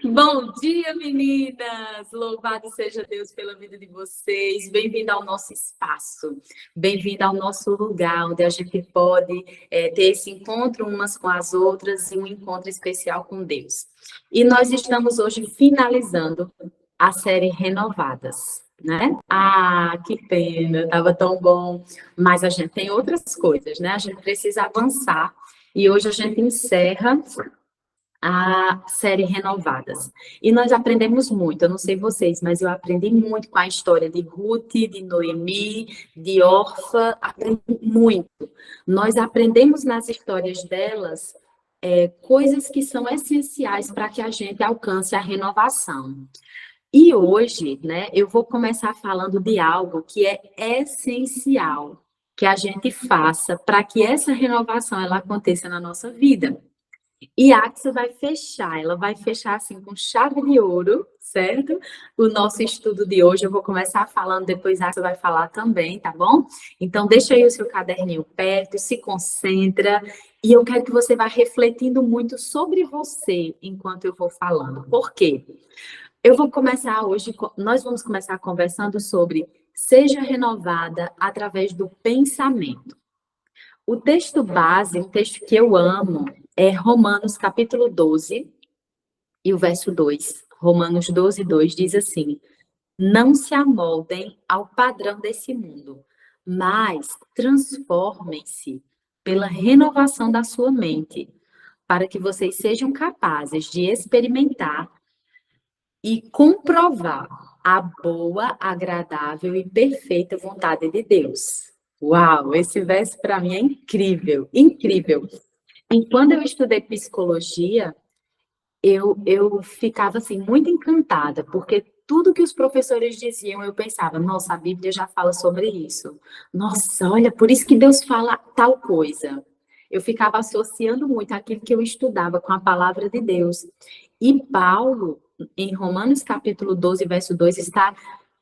Bom dia, meninas! Louvado seja Deus pela vida de vocês. Bem-vindo ao nosso espaço, bem-vindo ao nosso lugar, onde a gente pode ter esse encontro umas com as outras e um encontro especial com Deus. E nós estamos hoje finalizando a série Renovadas, né? Ah, que pena, estava tão bom, mas a gente tem outras coisas, né? A gente precisa avançar e hoje a gente encerra a série Renovadas. E nós aprendemos muito, eu não sei vocês, mas eu aprendi muito com a história de Ruth, de Noemi, de Orfa, aprendi muito. Nós aprendemos nas histórias delas coisas que são essenciais para que a gente alcance a renovação. E hoje, né, eu vou começar falando de algo que é essencial que a gente faça para que essa renovação ela aconteça na nossa vida. E a Axia vai fechar, ela vai fechar assim com chave de ouro, certo? O nosso estudo de hoje, eu vou começar falando, depois a Axia vai falar também, tá bom? Então, deixa aí o seu caderninho perto, se concentra, e eu quero que você vá refletindo muito sobre você enquanto eu vou falando. Por quê? Eu vou começar hoje, nós vamos começar conversando sobre seja renovada através do pensamento. O texto base, um texto que eu amo, é Romanos capítulo 12 e o verso 2. Romanos 12, 2 diz assim: não se amoldem ao padrão desse mundo, mas transformem-se pela renovação da sua mente, para que vocês sejam capazes de experimentar e comprovar a boa, agradável e perfeita vontade de Deus. Uau, esse verso para mim é incrível, incrível. E quando eu estudei psicologia, eu ficava assim muito encantada, porque tudo que os professores diziam, eu pensava, nossa, a Bíblia já fala sobre isso. Nossa, olha, por isso que Deus fala tal coisa. Eu ficava associando muito aquilo que eu estudava com a palavra de Deus. E Paulo, em Romanos capítulo 12, verso 2, está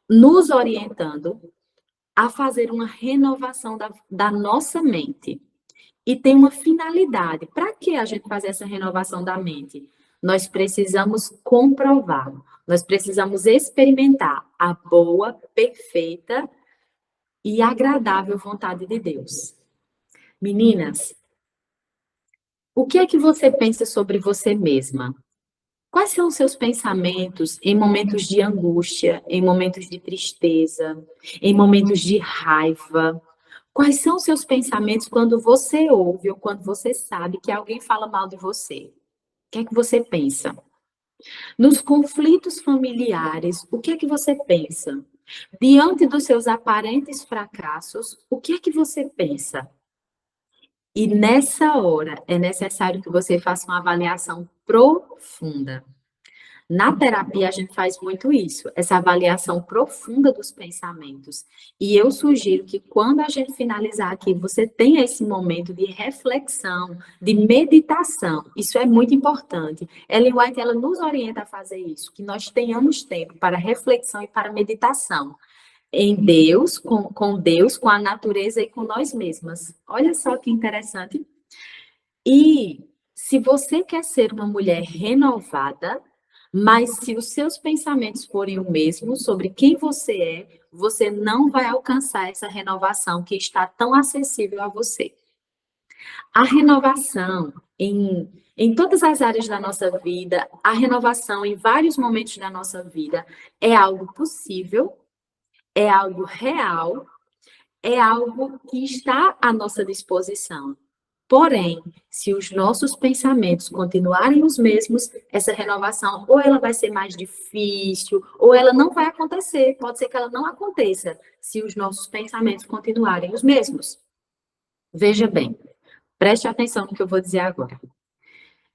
nos orientando a fazer uma renovação da nossa mente. E tem uma finalidade. Para que a gente fazer essa renovação da mente? Nós precisamos comprovar, nós precisamos experimentar a boa, perfeita e agradável vontade de Deus. Meninas, o que é que você pensa sobre você mesma? Quais são os seus pensamentos em momentos de angústia, em momentos de tristeza, em momentos de raiva? Quais são os seus pensamentos quando você ouve ou quando você sabe que alguém fala mal de você? O que é que você pensa? Nos conflitos familiares, o que é que você pensa? Diante dos seus aparentes fracassos, o que é que você pensa? E nessa hora é necessário que você faça uma avaliação profunda. Na terapia, a gente faz muito isso, essa avaliação profunda dos pensamentos. E eu sugiro que quando a gente finalizar aqui, você tenha esse momento de reflexão, de meditação. Isso é muito importante. Ellen White, ela nos orienta a fazer isso, que nós tenhamos tempo para reflexão e para meditação. Em Deus, com Deus, com a natureza e com nós mesmas. Olha só que interessante. E se você quer ser uma mulher renovada, mas se os seus pensamentos forem o mesmo sobre quem você é, você não vai alcançar essa renovação que está tão acessível a você. A renovação em todas as áreas da nossa vida, a renovação em vários momentos da nossa vida é algo possível, é algo real, é algo que está à nossa disposição. Porém, se os nossos pensamentos continuarem os mesmos, essa renovação ou ela vai ser mais difícil, ou ela não vai acontecer. Pode ser que ela não aconteça se os nossos pensamentos continuarem os mesmos. Veja bem, preste atenção no que eu vou dizer agora.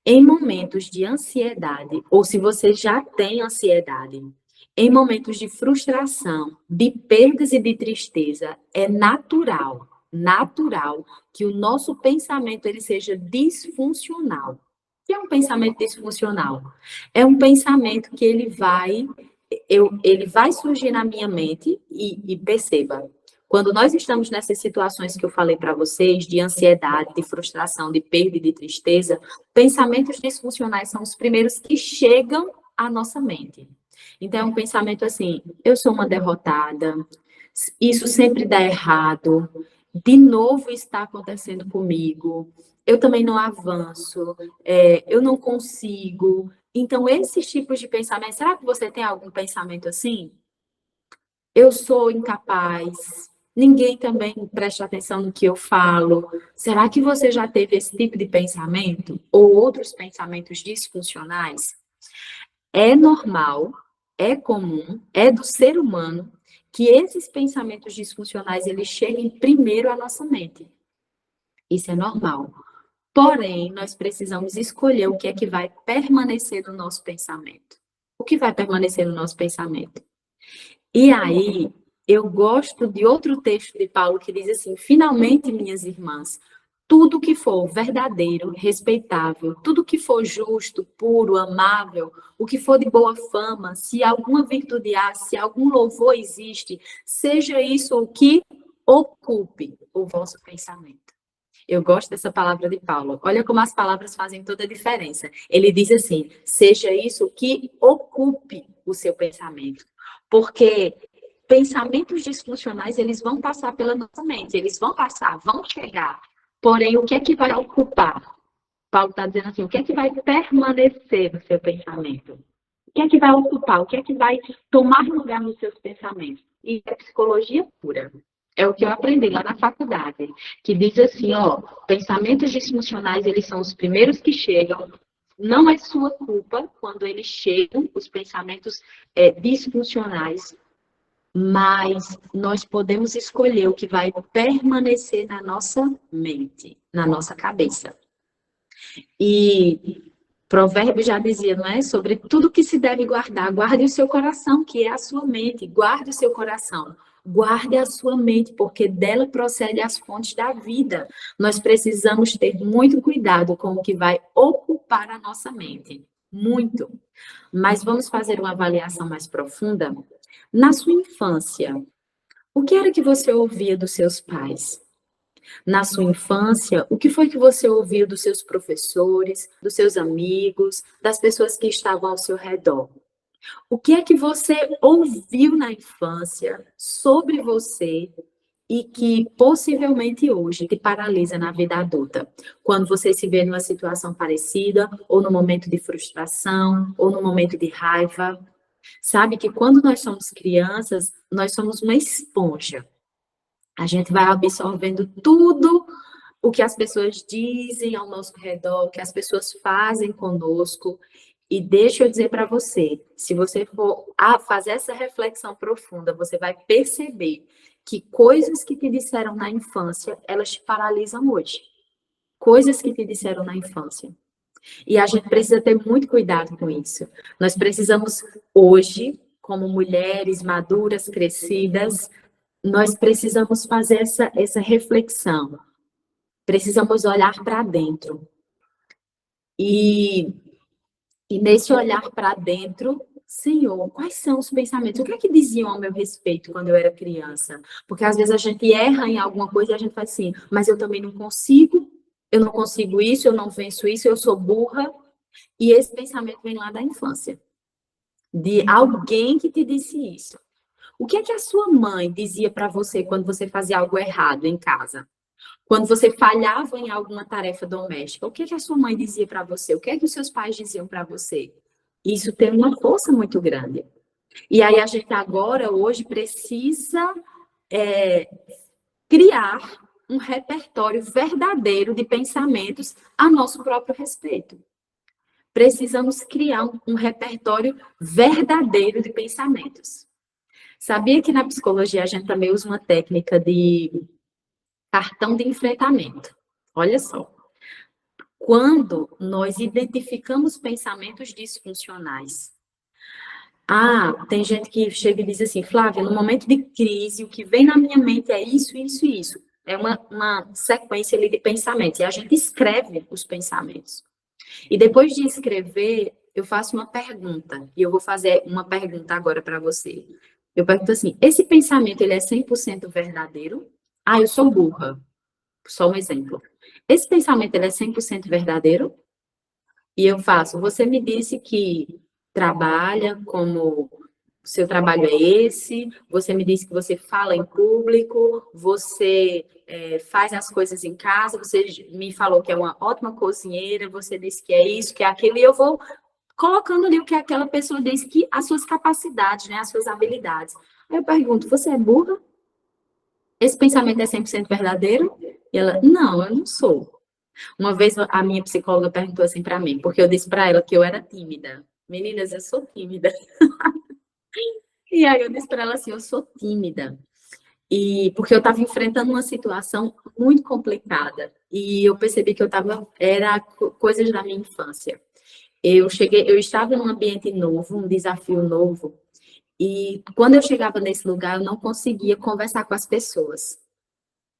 Em momentos de ansiedade, ou se você já tem ansiedade, em momentos de frustração, de perdas e de tristeza, é natural que o nosso pensamento ele seja disfuncional. O que é um pensamento disfuncional? É um pensamento que ele vai surgir na minha mente e perceba, Quando nós estamos nessas situações que eu falei para vocês, de ansiedade, de frustração, de perda e de tristeza, pensamentos disfuncionais são os primeiros que chegam à nossa mente. Então, é um pensamento assim: eu sou uma derrotada, isso sempre dá errado, de novo está acontecendo comigo, eu também não avanço, eu não consigo. Então, esses tipos de pensamento, será que você tem algum pensamento assim? Eu sou incapaz, ninguém também presta atenção no que eu falo. Será que você já teve esse tipo de pensamento? Ou outros pensamentos disfuncionais? É normal, é comum, é do ser humano que esses pensamentos disfuncionais eles cheguem primeiro à nossa mente. Isso é normal. Porém, nós precisamos escolher o que é que vai permanecer no nosso pensamento. O que vai permanecer no nosso pensamento? E aí, eu gosto de outro texto de Paulo que diz assim: finalmente, minhas irmãs, tudo que for verdadeiro, respeitável, tudo que for justo, puro, amável, o que for de boa fama, se alguma virtude há, se algum louvor existe, seja isso o que ocupe o vosso pensamento. Eu gosto dessa palavra de Paulo. Olha como as palavras fazem toda a diferença. Ele diz assim: seja isso que ocupe o seu pensamento. Porque pensamentos disfuncionais, eles vão passar pela nossa mente, eles vão passar, vão chegar. Porém, o que é que vai ocupar? Paulo está dizendo assim: o que é que vai permanecer no seu pensamento? O que é que vai ocupar? O que é que vai tomar lugar nos seus pensamentos? E é psicologia pura. É o que eu aprendi lá na faculdade, que diz assim, ó, pensamentos disfuncionais, eles são os primeiros que chegam, não é sua culpa quando eles chegam, os pensamentos disfuncionais, mas nós podemos escolher o que vai permanecer na nossa mente, na nossa cabeça. E Provérbio já dizia, não é? Sobre tudo que se deve guardar. Guarde o seu coração, que é a sua mente. Guarde o seu coração. Guarde a sua mente, porque dela procede as fontes da vida. Nós precisamos ter muito cuidado com o que vai ocupar a nossa mente. Muito. Mas vamos fazer uma avaliação mais profunda? Na sua infância, o que era que você ouvia dos seus pais? Na sua infância, o que foi que você ouviu dos seus professores, dos seus amigos, das pessoas que estavam ao seu redor? O que é que você ouviu na infância sobre você e que possivelmente hoje te paralisa na vida adulta? Quando você se vê numa situação parecida, ou no momento de frustração, ou no momento de raiva. Sabe que quando nós somos crianças, nós somos uma esponja. A gente vai absorvendo tudo o que as pessoas dizem ao nosso redor, o que as pessoas fazem conosco. E deixa eu dizer para você, se você for fazer essa reflexão profunda, você vai perceber que coisas que te disseram na infância, elas te paralisam hoje. Coisas que te disseram na infância. E a gente precisa ter muito cuidado com isso. Nós precisamos hoje, como mulheres maduras, crescidas, nós precisamos fazer essa reflexão. Precisamos olhar para dentro. E nesse olhar para dentro, Senhor, quais são os pensamentos? O que é que diziam ao meu respeito quando eu era criança? Porque às vezes a gente erra em alguma coisa e a gente faz assim, mas eu também não consigo, eu não consigo isso, eu não venço isso, eu sou burra. E esse pensamento vem lá da infância, de alguém que te disse isso. O que é que a sua mãe dizia para você quando você fazia algo errado em casa? Quando você falhava em alguma tarefa doméstica, o que é que a sua mãe dizia para você? O que é que os seus pais diziam para você? Isso tem uma força muito grande. E aí a gente agora, hoje, precisa criar um repertório verdadeiro de pensamentos a nosso próprio respeito. Precisamos criar um repertório verdadeiro de pensamentos. Sabia que na psicologia a gente também usa uma técnica de cartão de enfrentamento. Olha só. Quando nós identificamos pensamentos disfuncionais. Tem gente que chega e diz assim, Flávia, no momento de crise, o que vem na minha mente é isso, isso e isso. É uma sequência ali de pensamentos. E a gente escreve os pensamentos. E depois de escrever, eu faço uma pergunta. E eu vou fazer uma pergunta agora para você. Eu pergunto assim, esse pensamento, ele é 100% verdadeiro? Ah, eu sou burra. Só um exemplo. Esse pensamento, ele é 100% verdadeiro? E eu faço, você me disse que trabalha como seu trabalho é esse, você me disse que você fala em público, você faz as coisas em casa, você me falou que é uma ótima cozinheira, você disse que é isso, que é aquilo, e eu vou colocando ali o que aquela pessoa disse, que as suas capacidades, né, as suas habilidades. Aí eu pergunto, você é burra? Esse pensamento é 100% verdadeiro? E ela, não, eu não sou. Uma vez a minha psicóloga perguntou assim para mim, porque eu disse para ela que eu era tímida. Meninas, eu sou tímida. E aí eu disse para ela assim, eu sou tímida. E porque eu estava enfrentando uma situação muito complicada e eu percebi que era coisas da minha infância. Eu estava num ambiente novo, um desafio novo, e quando eu chegava nesse lugar, eu não conseguia conversar com as pessoas.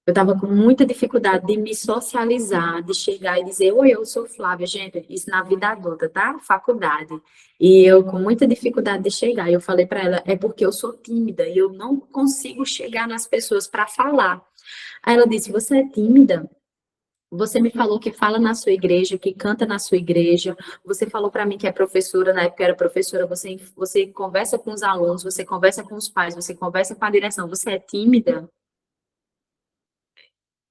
Eu estava com muita dificuldade de me socializar, de chegar e dizer, oi, eu sou Flávia, gente, isso na vida adulta, tá? Faculdade. E eu com muita dificuldade de chegar. Eu falei para ela, é porque eu sou tímida e eu não consigo chegar nas pessoas para falar. Aí ela disse, você é tímida? Você me falou que fala na sua igreja, que canta na sua igreja. Você falou para mim que é professora, na época era professora. Você conversa com os alunos, você conversa com os pais, você conversa com a direção. Você é tímida?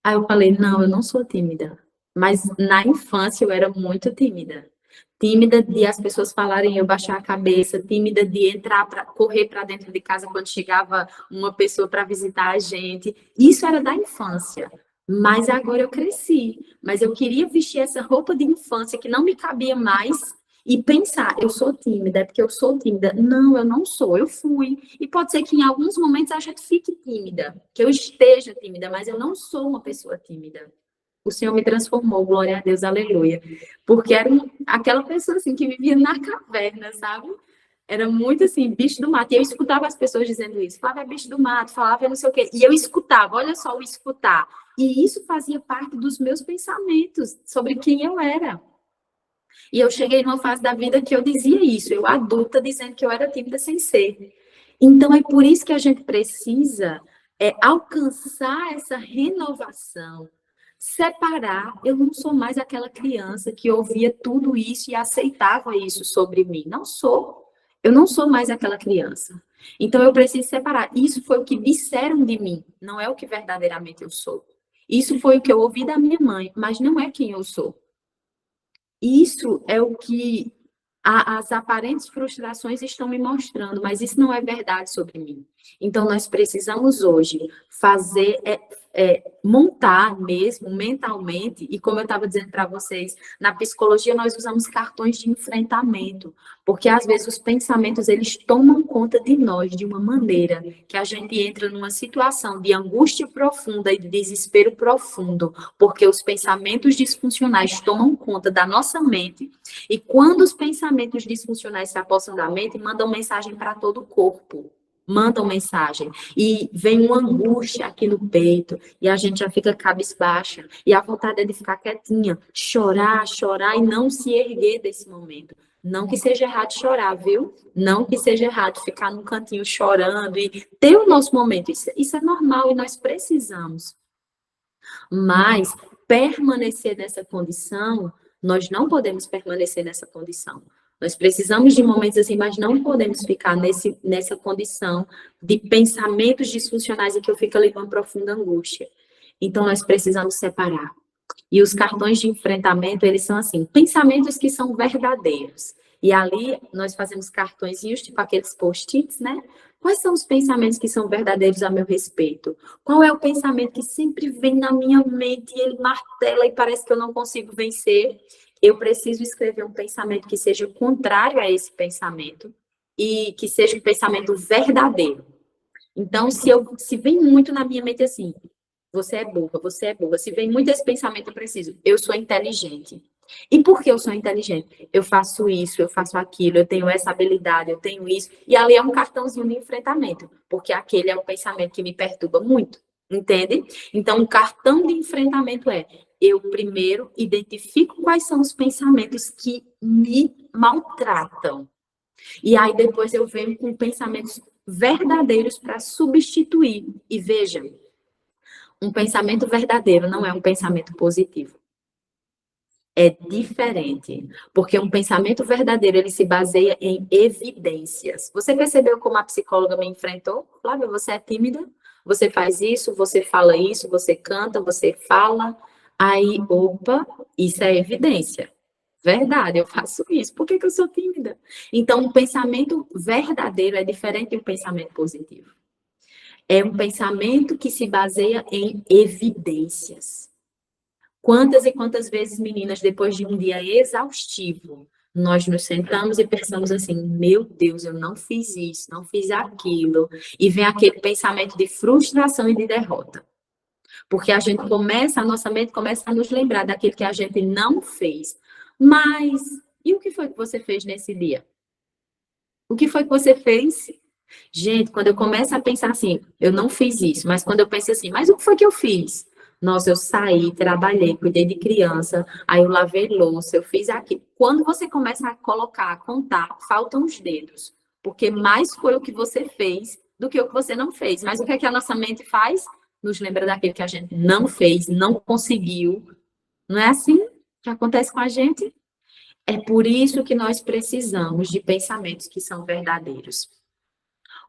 Aí eu falei, não, eu não sou tímida. Mas na infância eu era muito tímida. Tímida de as pessoas falarem, eu baixar a cabeça, tímida de entrar para correr para dentro de casa quando chegava uma pessoa para visitar a gente. Isso era da infância. Mas agora eu cresci. Mas eu queria vestir essa roupa de infância que não me cabia mais e pensar, eu sou tímida, é porque eu sou tímida. Não, eu não sou, eu fui. E pode ser que em alguns momentos a gente fique tímida, que eu esteja tímida, mas eu não sou uma pessoa tímida. O Senhor me transformou, glória a Deus, aleluia. Porque era aquela pessoa assim que vivia na caverna, sabe? Era muito assim, bicho do mato. E eu escutava as pessoas dizendo isso. Falava, é bicho do mato, falava não sei o quê. E eu escutava, olha só o escutar. E isso fazia parte dos meus pensamentos sobre quem eu era. E eu cheguei numa fase da vida que eu dizia isso, eu adulta dizendo que eu era tímida sem ser. Então é por isso que a gente precisa alcançar essa renovação, separar. Eu não sou mais aquela criança que ouvia tudo isso e aceitava isso sobre mim. Não sou. Eu não sou mais aquela criança. Então eu preciso separar. Isso foi o que disseram de mim, não é o que verdadeiramente eu sou. Isso foi o que eu ouvi da minha mãe, mas não é quem eu sou. Isso é o que as aparentes frustrações estão me mostrando, mas isso não é verdade sobre mim. Então, nós precisamos hoje fazer, montar mesmo mentalmente, e como eu estava dizendo para vocês, na psicologia nós usamos cartões de enfrentamento, porque às vezes os pensamentos eles tomam conta de nós de uma maneira que a gente entra numa situação de angústia profunda e de desespero profundo, porque os pensamentos disfuncionais tomam conta da nossa mente, e quando os pensamentos disfuncionais se apossam da mente, mandam mensagem para todo o corpo. Mandam mensagem. E vem uma angústia aqui no peito. E a gente já fica cabisbaixa. E a vontade é de ficar quietinha. Chorar, chorar e não se erguer desse momento. Não que seja errado chorar, viu? Não que seja errado ficar num cantinho chorando e ter o nosso momento. Isso é normal e nós precisamos. Mas permanecer nessa condição, nós não podemos permanecer nessa condição. Nós precisamos de momentos assim, mas não podemos ficar nessa condição de pensamentos disfuncionais em que eu fico ali com uma profunda angústia. Então, nós precisamos separar. E os cartões de enfrentamento, eles são assim, pensamentos que são verdadeiros. E ali nós fazemos cartõezinhos, tipo aqueles post-its, né? Quais são os pensamentos que são verdadeiros a meu respeito? Qual é o pensamento que sempre vem na minha mente e ele martela e parece que eu não consigo vencer? Eu preciso escrever um pensamento que seja contrário a esse pensamento e que seja um pensamento verdadeiro. Então, se vem muito na minha mente assim, você é burra, você é burra. Se vem muito esse pensamento, eu preciso. Eu sou inteligente. E por que eu sou inteligente? Eu faço isso, eu faço aquilo, eu tenho essa habilidade, eu tenho isso. E ali é um cartãozinho de enfrentamento, porque aquele é um pensamento que me perturba muito, entende? Então, o cartão de enfrentamento é: eu primeiro identifico quais são os pensamentos que me maltratam. E aí depois eu venho com pensamentos verdadeiros para substituir. E veja, um pensamento verdadeiro não é um pensamento positivo. É diferente, porque um pensamento verdadeiro, ele se baseia em evidências. Você percebeu como a psicóloga me enfrentou? Flávia, você é tímida? Você faz isso, você fala isso, você canta, você fala. Aí, opa, isso é evidência. Verdade, eu faço isso. Por que que eu sou tímida? Então, um pensamento verdadeiro é diferente de um pensamento positivo. É um pensamento que se baseia em evidências. Quantas e quantas vezes, meninas, depois de um dia exaustivo, nós nos sentamos e pensamos assim: meu Deus, eu não fiz isso, não fiz aquilo, e vem aquele pensamento de frustração e de derrota. Porque a gente começa, a nossa mente começa a nos lembrar daquilo que a gente não fez. Mas, e o que foi que você fez nesse dia? O que foi que você fez? Gente, quando eu começo a pensar assim, eu não fiz isso, mas quando eu penso assim, mas o que foi que eu fiz? Nossa, eu saí, trabalhei, cuidei de criança, aí eu lavei louça, eu fiz aquilo. Quando você começa a colocar, a contar, faltam os dedos, porque mais foi o que você fez do que o que você não fez. Mas o que é que a nossa mente faz? Nos lembra daquilo que a gente não fez, não conseguiu. Não é assim que acontece com a gente? É por isso que nós precisamos de pensamentos que são verdadeiros.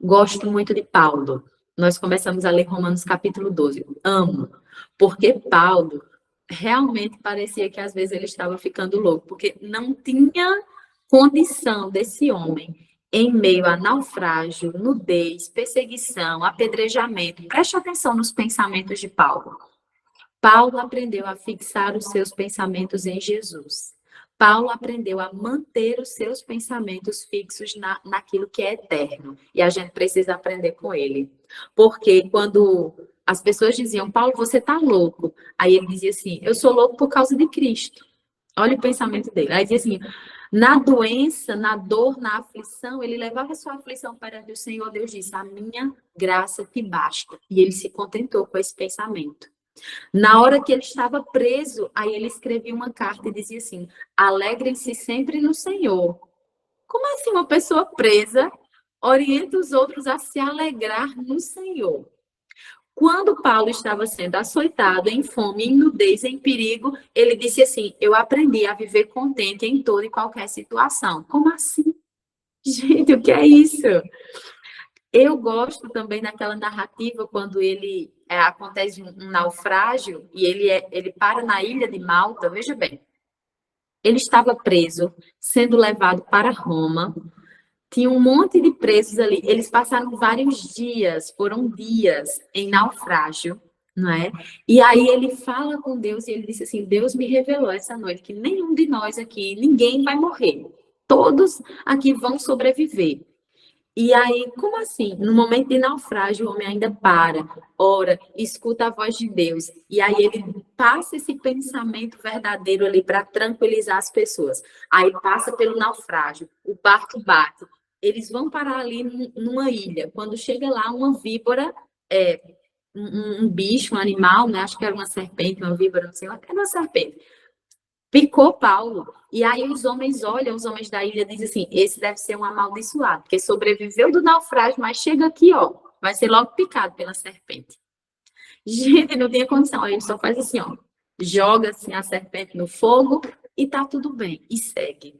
Gosto muito de Paulo. Nós começamos a ler Romanos capítulo 12. Amo, porque Paulo realmente parecia que às vezes ele estava ficando louco, porque não tinha condição desse homem, em meio a naufrágio, nudez, perseguição, apedrejamento. Preste atenção nos pensamentos de Paulo. Paulo aprendeu a fixar os seus pensamentos em Jesus. Paulo aprendeu a manter os seus pensamentos fixos naquilo que é eterno. E a gente precisa aprender com ele. Porque quando as pessoas diziam, Paulo, você está louco. Aí ele dizia assim, eu sou louco por causa de Cristo. Olha o pensamento dele. Aí dizia assim, na doença, na dor, na aflição, ele levava a sua aflição perante o Senhor. Deus disse, a minha graça te basta. E ele se contentou com esse pensamento. Na hora que ele estava preso, aí ele escrevia uma carta e dizia assim: alegrem-se sempre no Senhor. Como assim uma pessoa presa orienta os outros a se alegrar no Senhor? Quando Paulo estava sendo açoitado, em fome, em nudez, em perigo, ele disse assim: eu aprendi a viver contente em toda e qualquer situação. Como assim? Gente, o que é isso? Eu gosto também daquela narrativa quando ele acontece um naufrágio e ele para na ilha de Malta. Veja bem, ele estava preso, sendo levado para Roma. Tinha um monte de presos ali. Eles passaram vários dias, foram dias em naufrágio, não é? E aí ele fala com Deus e ele disse assim: Deus me revelou essa noite que nenhum de nós aqui, ninguém vai morrer. Todos aqui vão sobreviver. E aí, como assim? No momento de naufrágio, o homem ainda para, ora, escuta a voz de Deus. E aí ele passa esse pensamento verdadeiro ali para tranquilizar as pessoas. Aí passa pelo naufrágio, o barco bate. Eles vão parar ali numa ilha. Quando chega lá, uma víbora, um bicho, um animal, né? Acho que era uma serpente, uma víbora, não sei lá, era uma serpente. Picou Paulo. E aí os homens olham, os homens da ilha dizem assim, esse deve ser um amaldiçoado, porque sobreviveu do naufrágio, mas chega aqui, ó, vai ser logo picado pela serpente. Gente, não tinha condição. Aí ele só faz assim, ó, joga assim a serpente no fogo e tá tudo bem, e segue.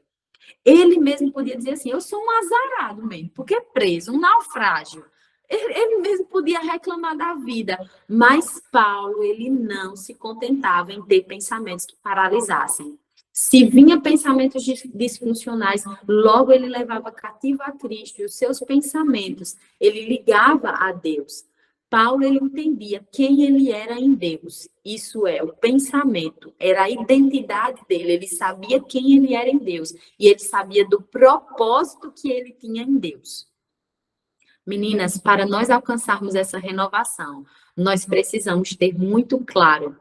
Ele mesmo podia dizer assim, eu sou um azarado mesmo, porque preso, um naufrágio. Ele mesmo podia reclamar da vida, mas Paulo, ele não se contentava em ter pensamentos que paralisassem. Se vinha pensamentos disfuncionais, logo ele levava cativo a Cristo e os seus pensamentos, ele ligava a Deus. Paulo, ele entendia quem ele era em Deus. Isso é, o pensamento, era a identidade dele. Ele sabia quem ele era em Deus e ele sabia do propósito que ele tinha em Deus. Meninas, para nós alcançarmos essa renovação, nós precisamos ter muito claro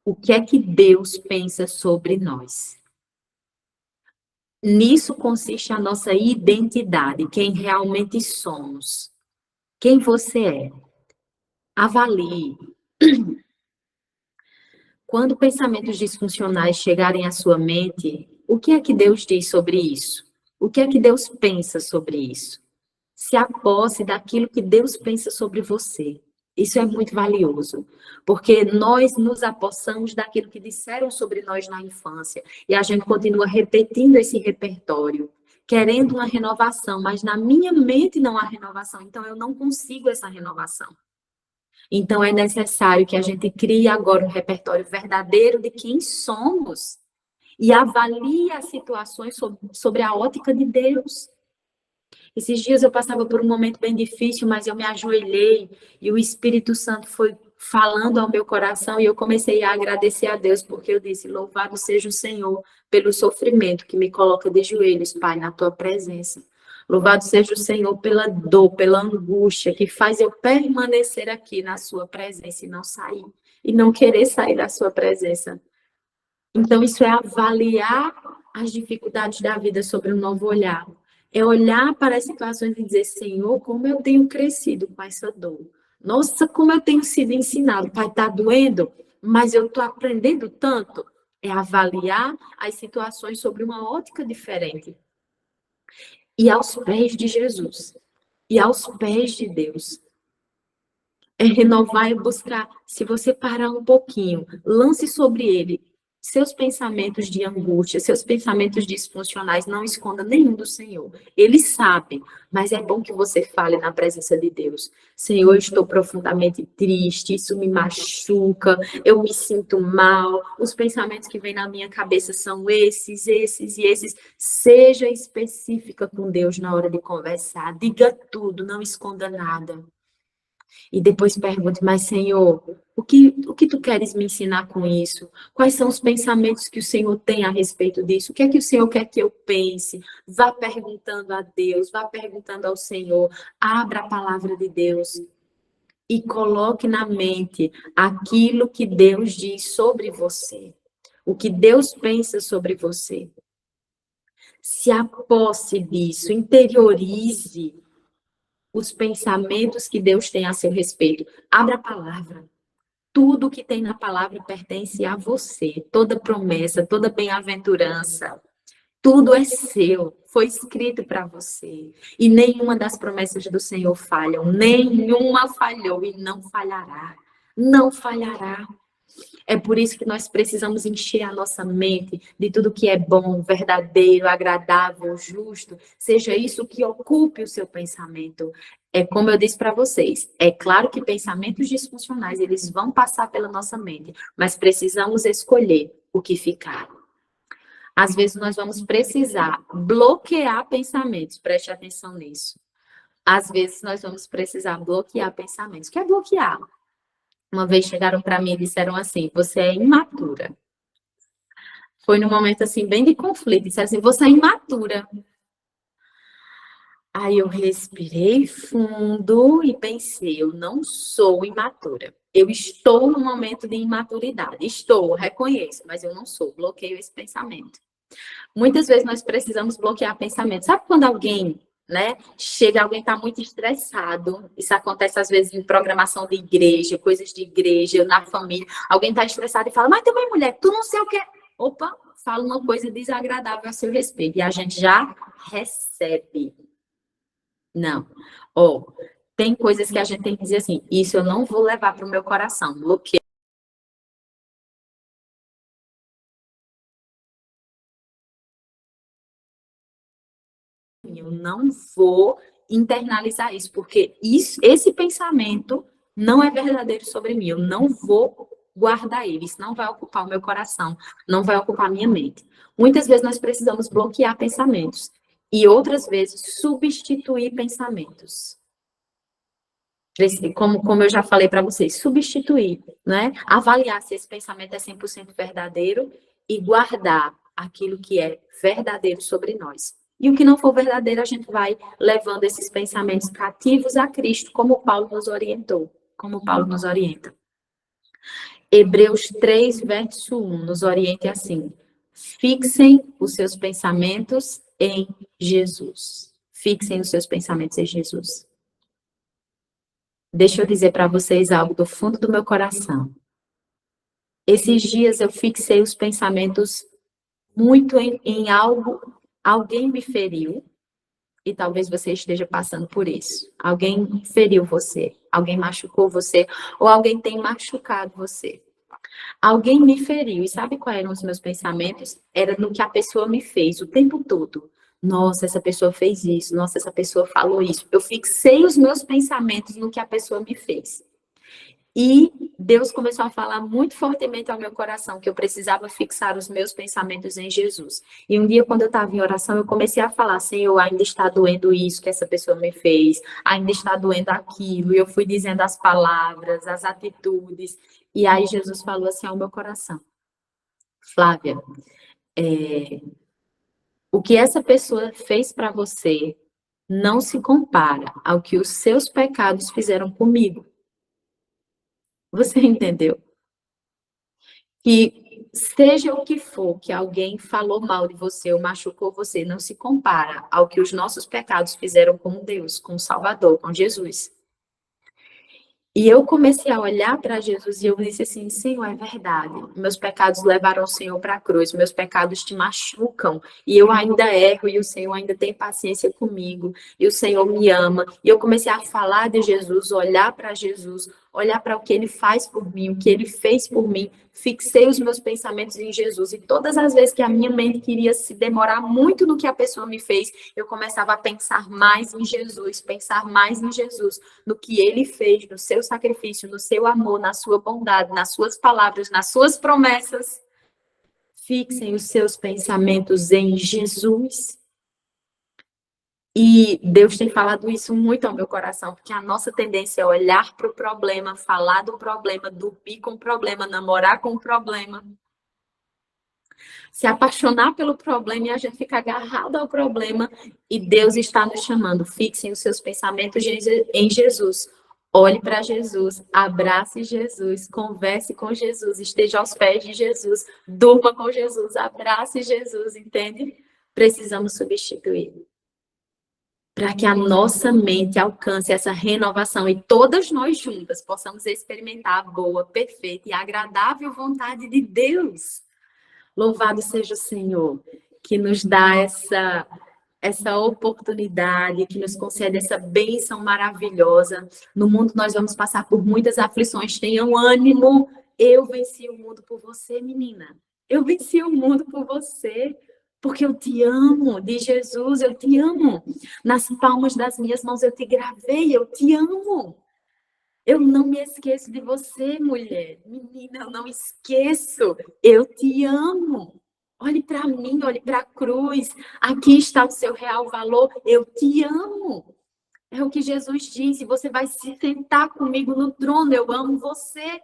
o que é que Deus pensa sobre nós. Nisso consiste a nossa identidade, quem realmente somos, quem você é. Avalie. Quando pensamentos disfuncionais chegarem à sua mente, o que é que Deus diz sobre isso? O que é que Deus pensa sobre isso? Se aposse daquilo que Deus pensa sobre você. Isso é muito valioso, porque nós nos apossamos daquilo que disseram sobre nós na infância, e a gente continua repetindo esse repertório, querendo uma renovação, mas na minha mente não há renovação, então eu não consigo essa renovação. Então é necessário que a gente crie agora um repertório verdadeiro de quem somos e avalie as situações sobre a ótica de Deus. Esses dias eu passava por um momento bem difícil, mas eu me ajoelhei e o Espírito Santo foi falando ao meu coração e eu comecei a agradecer a Deus, porque eu disse: louvado seja o Senhor pelo sofrimento que me coloca de joelhos, Pai, na tua presença. Louvado seja o Senhor pela dor, pela angústia que faz eu permanecer aqui na sua presença e não sair, e não querer sair da sua presença. Então, isso é avaliar as dificuldades da vida sobre um novo olhar. É olhar para as situações e dizer: Senhor, como eu tenho crescido com essa dor. Nossa, como eu tenho sido ensinado. Pai, está doendo, mas eu estou aprendendo tanto. É avaliar as situações sobre uma ótica diferente. E aos pés de Jesus. E aos pés de Deus. É renovar e buscar. Se você parar um pouquinho, lance sobre ele seus pensamentos de angústia, seus pensamentos disfuncionais, não esconda nenhum do Senhor. Ele sabe, mas é bom que você fale na presença de Deus. Senhor, eu estou profundamente triste, isso me machuca, eu me sinto mal, os pensamentos que vêm na minha cabeça são esses e esses. Seja específica com Deus na hora de conversar, diga tudo, não esconda nada. E depois pergunte: mas Senhor, o que tu queres me ensinar com isso? Quais são os pensamentos que o Senhor tem a respeito disso? O que é que o Senhor quer que eu pense? Vá perguntando a Deus, vá perguntando ao Senhor, abra a palavra de Deus e coloque na mente aquilo que Deus diz sobre você, o que Deus pensa sobre você. Se aposse disso, interiorize os pensamentos que Deus tem a seu respeito. Abra a palavra. Tudo que tem na palavra pertence a você. Toda promessa, toda bem-aventurança, tudo é seu. Foi escrito para você. E nenhuma das promessas do Senhor falham. Nenhuma falhou e não falhará. Não falhará. É por isso que nós precisamos encher a nossa mente de tudo que é bom, verdadeiro, agradável, justo. Seja isso que ocupe o seu pensamento. É como eu disse para vocês, é claro que pensamentos disfuncionais, eles vão passar pela nossa mente, mas precisamos escolher o que ficar. Às vezes nós vamos precisar bloquear pensamentos, preste atenção nisso. Às vezes nós vamos precisar bloquear pensamentos. O que é bloquear? Uma vez chegaram para mim e disseram assim: você é imatura. Foi num momento assim, bem de conflito. Disseram assim: você é imatura. Aí eu respirei fundo e pensei: eu não sou imatura. Eu estou no momento de imaturidade. Estou, reconheço, mas eu não sou. Bloqueio esse pensamento. Muitas vezes nós precisamos bloquear pensamento. Sabe quando alguém, né, chega, alguém está muito estressado? Isso acontece às vezes em programação de igreja, coisas de igreja, na família. Alguém está estressado e fala: mas também, mulher, tu não sei o que. Opa, fala uma coisa desagradável a seu respeito. E a gente já recebe. Não. Ó, tem coisas que a gente tem que dizer assim: isso eu não vou levar para o meu coração. Bloqueio. Eu não vou internalizar isso, porque esse pensamento não é verdadeiro sobre mim. Eu não vou guardar ele. Isso não vai ocupar o meu coração, não vai ocupar a minha mente. Muitas vezes nós precisamos bloquear pensamentos e outras vezes substituir pensamentos. Como eu já falei para vocês, substituir, né? Avaliar se esse pensamento é 100% verdadeiro e guardar aquilo que é verdadeiro sobre nós. E o que não for verdadeiro, a gente vai levando esses pensamentos cativos a Cristo, como Paulo nos orientou, como Paulo nos orienta. Hebreus 3, verso 1, nos orienta assim: fixem os seus pensamentos em Jesus. Fixem os seus pensamentos em Jesus. Deixa eu dizer para vocês algo do fundo do meu coração. Esses dias eu fixei os pensamentos muito em algo, alguém me feriu, E talvez você esteja passando por isso. Alguém feriu você, alguém machucou você, ou alguém tem machucado você. Alguém me feriu, e sabe quais eram os meus pensamentos? Era no que a pessoa me fez o tempo todo. Nossa, essa pessoa fez isso, nossa, essa pessoa falou isso. Eu fixei os meus pensamentos no que a pessoa me fez. E Deus começou a falar muito fortemente ao meu coração que eu precisava fixar os meus pensamentos em Jesus. E um dia, quando eu estava em oração, eu comecei a falar: Senhor, ainda está doendo isso que essa pessoa me fez, ainda está doendo aquilo. E eu fui dizendo as palavras, as atitudes. E aí Jesus falou assim ao meu coração: Flávia, o que essa pessoa fez para você não se compara ao que os seus pecados fizeram comigo. Você entendeu? Que seja o que for que alguém falou mal de você ou machucou você, não se compara ao que os nossos pecados fizeram com Deus, com o Salvador, com Jesus. E eu comecei a olhar para Jesus e eu disse assim: Senhor, é verdade. Meus pecados levaram o Senhor para a cruz, meus pecados te machucam e eu ainda erro e o Senhor ainda tem paciência comigo e o Senhor me ama. E eu comecei a falar de Jesus, olhar para Jesus, olhar para o que ele faz por mim, o que ele fez por mim. Fixei os meus pensamentos em Jesus e todas as vezes que a minha mente queria se demorar muito no que a pessoa me fez, eu começava a pensar mais em Jesus, pensar mais em Jesus, no que ele fez, no seu sacrifício, no seu amor, na sua bondade, nas suas palavras, nas suas promessas. Fixem os seus pensamentos em Jesus. E Deus tem falado isso muito ao meu coração, porque a nossa tendência é olhar para o problema, falar do problema, dormir com o problema, namorar com o problema, se apaixonar pelo problema e a gente fica agarrado ao problema. E Deus está nos chamando: fixem os seus pensamentos em Jesus. Olhe para Jesus, abrace Jesus, converse com Jesus, esteja aos pés de Jesus, durma com Jesus, abrace Jesus, entende? Precisamos substituir para que a nossa mente alcance essa renovação e todas nós juntas possamos experimentar a boa, perfeita e agradável vontade de Deus. Louvado seja o Senhor, que nos dá essa oportunidade, que nos concede essa bênção maravilhosa. No mundo nós vamos passar por muitas aflições, tenham ânimo. Eu venci o mundo por você, menina. Eu venci o mundo por você, porque eu te amo, de Jesus, eu te amo. Nas palmas das minhas mãos eu te gravei, eu te amo. Eu não me esqueço de você, mulher. Menina, eu não esqueço. Eu te amo. Olhe para mim, olhe para a cruz. Aqui está o seu real valor. Eu te amo. É o que Jesus disse. Você vai se sentar comigo no trono. Eu amo você.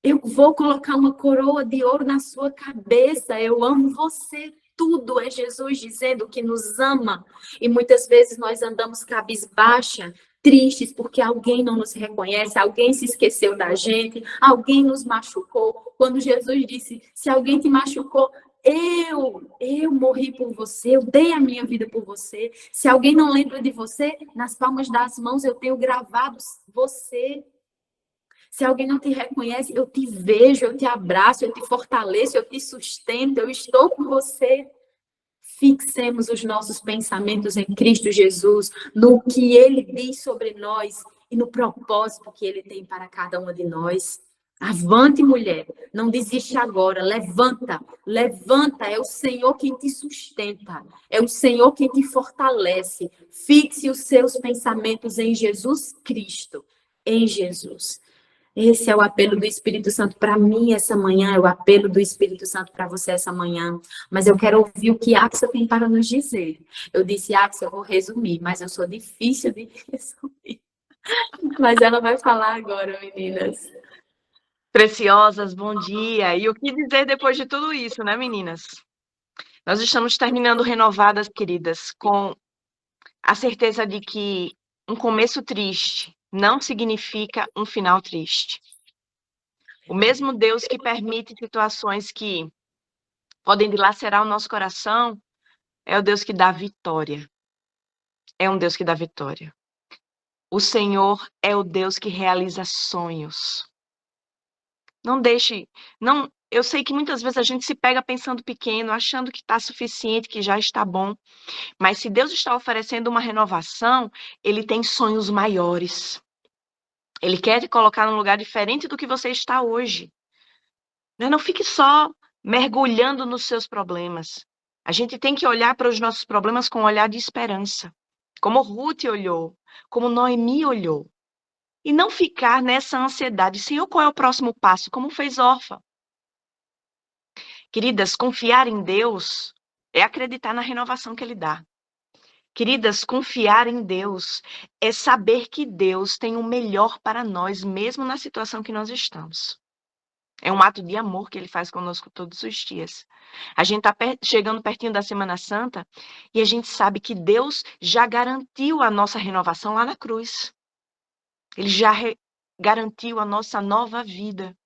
Eu vou colocar uma coroa de ouro na sua cabeça. Eu amo você. Tudo é Jesus dizendo que nos ama. E muitas vezes nós andamos cabisbaixa, tristes porque alguém não nos reconhece, alguém se esqueceu da gente, alguém nos machucou. Quando Jesus disse: se alguém te machucou, eu morri por você, eu dei a minha vida por você. Se alguém não lembra de você, nas palmas das mãos eu tenho gravado você. Se alguém não te reconhece, eu te vejo, eu te abraço, eu te fortaleço, eu te sustento, eu estou com você. Fixemos os nossos pensamentos em Cristo Jesus, no que Ele diz sobre nós e no propósito que Ele tem para cada uma de nós. Avante, mulher, não desiste agora, levanta, levanta, é o Senhor quem te sustenta, é o Senhor quem te fortalece. Fixe os seus pensamentos em Jesus Cristo, em Jesus. Esse é o apelo do Espírito Santo para mim essa manhã, é o apelo do Espírito Santo para você essa manhã. Mas eu quero ouvir o que Axa tem para nos dizer. Eu disse: Axa, eu vou resumir, mas eu sou difícil de resumir. Mas ela vai falar agora, meninas. Preciosas, bom dia. E o que dizer depois de tudo isso, né, meninas? Nós estamos terminando renovadas, queridas, com a certeza de que um começo triste não significa um final triste. O mesmo Deus que permite situações que podem dilacerar o nosso coração é o Deus que dá vitória. É um Deus que dá vitória. O Senhor é o Deus que realiza sonhos. Não deixe, Eu sei que muitas vezes a gente se pega pensando pequeno, achando que está suficiente, que já está bom. Mas se Deus está oferecendo uma renovação, Ele tem sonhos maiores. Ele quer te colocar num lugar diferente do que você está hoje. Né? Não fique só mergulhando nos seus problemas. A gente tem que olhar para os nossos problemas com um olhar de esperança. Como Ruth olhou, como Noemi olhou. E não ficar nessa ansiedade. Senhor, qual é o próximo passo? Como fez Orfa? Queridas, confiar em Deus é acreditar na renovação que Ele dá. Queridas, confiar em Deus é saber que Deus tem o melhor para nós, mesmo na situação que nós estamos. É um ato de amor que Ele faz conosco todos os dias. A gente está chegando pertinho da Semana Santa e a gente sabe que Deus já garantiu a nossa renovação lá na cruz. Ele já garantiu a nossa nova vida.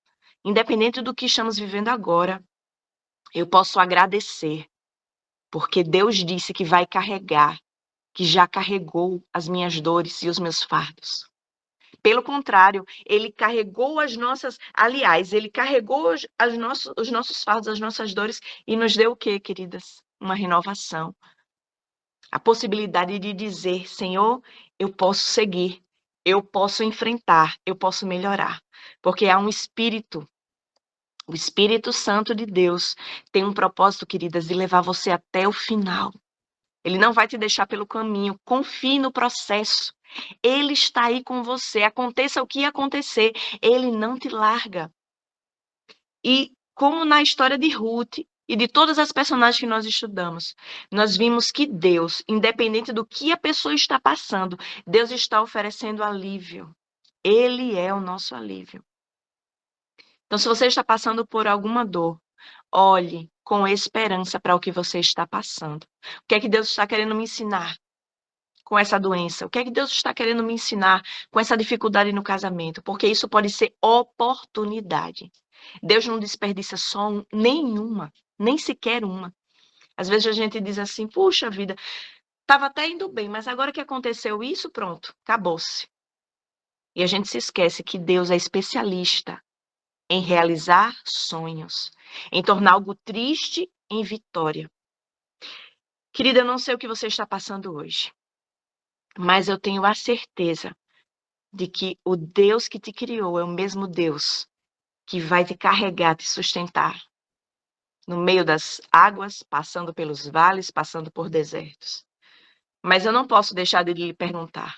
Independente do que estamos vivendo agora, eu posso agradecer, porque Deus disse que vai carregar, que já carregou as minhas dores e os meus fardos. Pelo contrário, Ele carregou as nossas, aliás, Ele carregou os nossos fardos, as nossas dores e nos deu o quê, queridas? Uma renovação. A possibilidade de dizer, Senhor, eu posso seguir, eu posso enfrentar, eu posso melhorar. Porque há um Espírito, o Espírito Santo de Deus tem um propósito, queridas, de levar você até o final. Ele não vai te deixar pelo caminho. Confie no processo. Ele está aí com você. Aconteça o que acontecer, ele não te larga. E como na história de Ruth e de todas as personagens que nós estudamos, nós vimos que Deus, independente do que a pessoa está passando, Deus está oferecendo alívio. Ele é o nosso alívio. Então, se você está passando por alguma dor, olhe com esperança para o que você está passando. O que é que Deus está querendo me ensinar com essa doença? O que é que Deus está querendo me ensinar com essa dificuldade no casamento? Porque isso pode ser oportunidade. Deus não desperdiça nenhuma, nem sequer uma. Às vezes a gente diz assim, puxa vida, estava até indo bem, mas agora que aconteceu isso, pronto, acabou-se. E a gente se esquece que Deus é especialista em realizar sonhos, em tornar algo triste em vitória. Querida, eu não sei o que você está passando hoje, mas eu tenho a certeza de que o Deus que te criou é o mesmo Deus que vai te carregar, te sustentar no meio das águas, passando pelos vales, passando por desertos. Mas eu não posso deixar de lhe perguntar.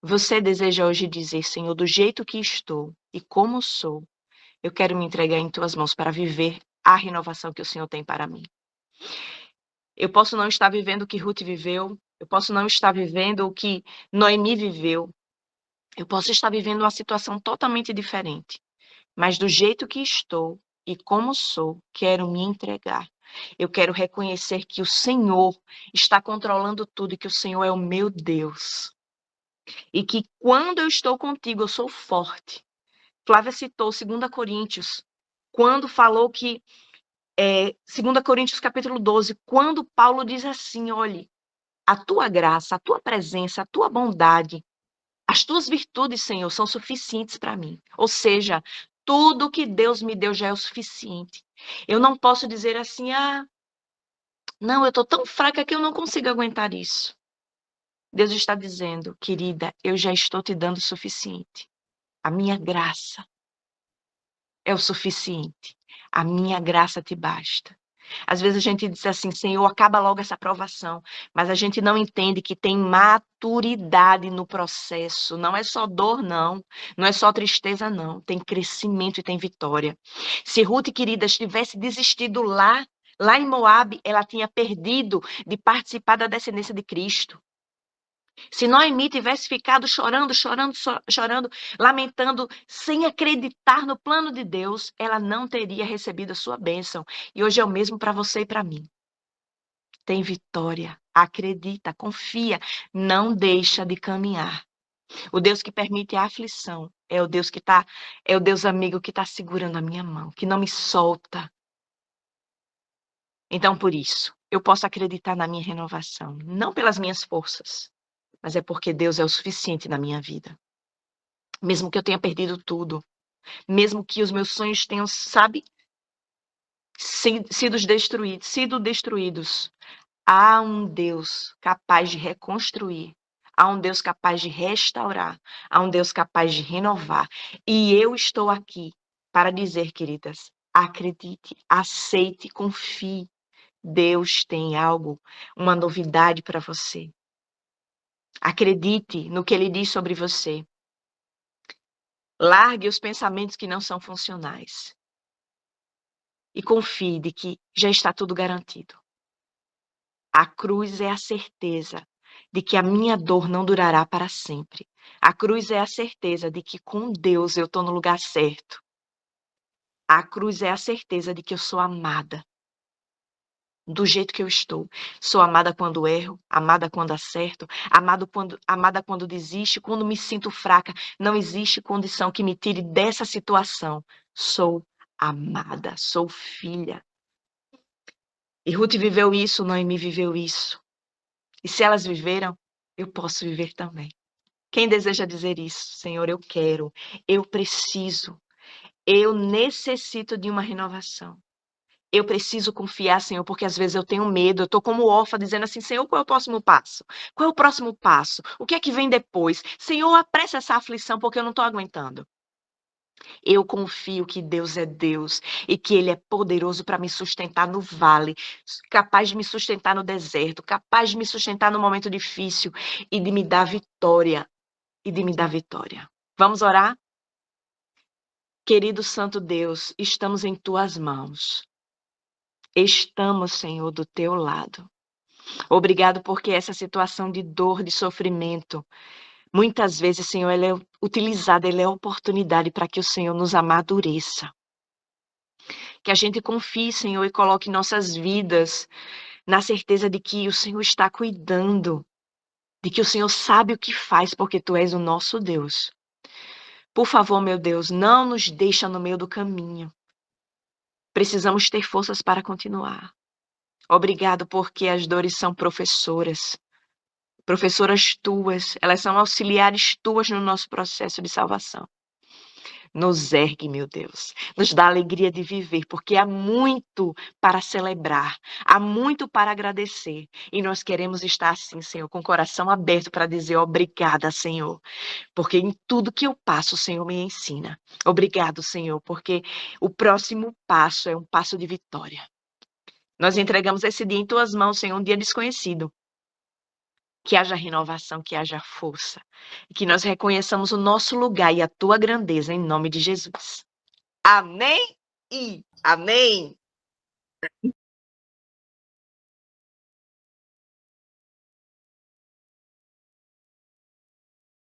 Você deseja hoje dizer, Senhor, do jeito que estou e como sou, eu quero me entregar em tuas mãos para viver a renovação que o Senhor tem para mim. Eu posso não estar vivendo o que Ruth viveu, eu posso não estar vivendo o que Noemi viveu, eu posso estar vivendo uma situação totalmente diferente, mas do jeito que estou e como sou, quero me entregar. Eu quero reconhecer que o Senhor está controlando tudo e que o Senhor é o meu Deus. E que quando eu estou contigo, eu sou forte. Flávia citou 2 Coríntios, quando falou que 2 Coríntios capítulo 12, quando Paulo diz assim, olhe, a tua graça, a tua presença, a tua bondade, as tuas virtudes, Senhor, são suficientes para mim. Ou seja, tudo que Deus me deu já é o suficiente. Eu não posso dizer assim, não, eu estou tão fraca que eu não consigo aguentar isso. Deus está dizendo, querida, eu já estou te dando o suficiente. A minha graça é o suficiente. A minha graça te basta. Às vezes a gente diz assim, Senhor, acaba logo essa provação, mas a gente não entende que tem maturidade no processo, não é só dor, não é só tristeza, não, tem crescimento e tem vitória. Se Ruth, querida, tivesse desistido lá em Moabe, ela tinha perdido de participar da descendência de Cristo. Se Noemi tivesse ficado chorando, lamentando, sem acreditar no plano de Deus, ela não teria recebido a sua bênção. E hoje é o mesmo para você e para mim. Tem vitória, acredita, confia, não deixa de caminhar. O Deus que permite a aflição é o Deus é o Deus amigo que está segurando a minha mão, que não me solta. Então, por isso, eu posso acreditar na minha renovação, não pelas minhas forças, mas é porque Deus é o suficiente na minha vida. Mesmo que eu tenha perdido tudo, mesmo que os meus sonhos tenham, sido destruídos, há um Deus capaz de reconstruir, há um Deus capaz de restaurar, há um Deus capaz de renovar. E eu estou aqui para dizer, queridas, acredite, aceite, confie. Deus tem algo, uma novidade para você. Acredite no que Ele diz sobre você. Largue os pensamentos que não são funcionais. E confie de que já está tudo garantido. A cruz é a certeza de que a minha dor não durará para sempre. A cruz é a certeza de que com Deus eu estou no lugar certo. A cruz é a certeza de que eu sou amada. Do jeito que eu estou. Sou amada quando erro, amada quando acerto, amada quando desisto, quando me sinto fraca. Não existe condição que me tire dessa situação. Sou amada, sou filha. E Ruth viveu isso, Noemi viveu isso. E se elas viveram, eu posso viver também. Quem deseja dizer isso? Senhor, eu quero, eu preciso, eu necessito de uma renovação. Eu preciso confiar, Senhor, porque às vezes eu tenho medo, eu estou como órfã dizendo assim, Senhor, qual é o próximo passo? Qual é o próximo passo? O que é que vem depois? Senhor, apressa essa aflição porque eu não estou aguentando. Eu confio que Deus é Deus e que Ele é poderoso para me sustentar no vale, capaz de me sustentar no deserto, capaz de me sustentar no momento difícil e de me dar vitória. Vamos orar? Querido Santo Deus, estamos em Tuas mãos. Estamos, Senhor, do Teu lado. Obrigado porque essa situação de dor, de sofrimento, muitas vezes, Senhor, ela é utilizada, ela é oportunidade para que o Senhor nos amadureça. Que a gente confie, Senhor, e coloque nossas vidas na certeza de que o Senhor está cuidando, de que o Senhor sabe o que faz, porque Tu és o nosso Deus. Por favor, meu Deus, não nos deixa no meio do caminho. Precisamos ter forças para continuar. Obrigado porque as dores são professoras. Professoras tuas, elas são auxiliares tuas no nosso processo de salvação. Nos ergue, meu Deus, nos dá a alegria de viver, porque há muito para celebrar, há muito para agradecer, e nós queremos estar assim, Senhor, com o coração aberto para dizer obrigada, Senhor, porque em tudo que eu passo, o Senhor me ensina. Obrigado, Senhor, porque o próximo passo é um passo de vitória. Nós entregamos esse dia em tuas mãos, Senhor, um dia desconhecido. Que haja renovação, que haja força. E que nós reconheçamos o nosso lugar e a tua grandeza em nome de Jesus. Amém e amém.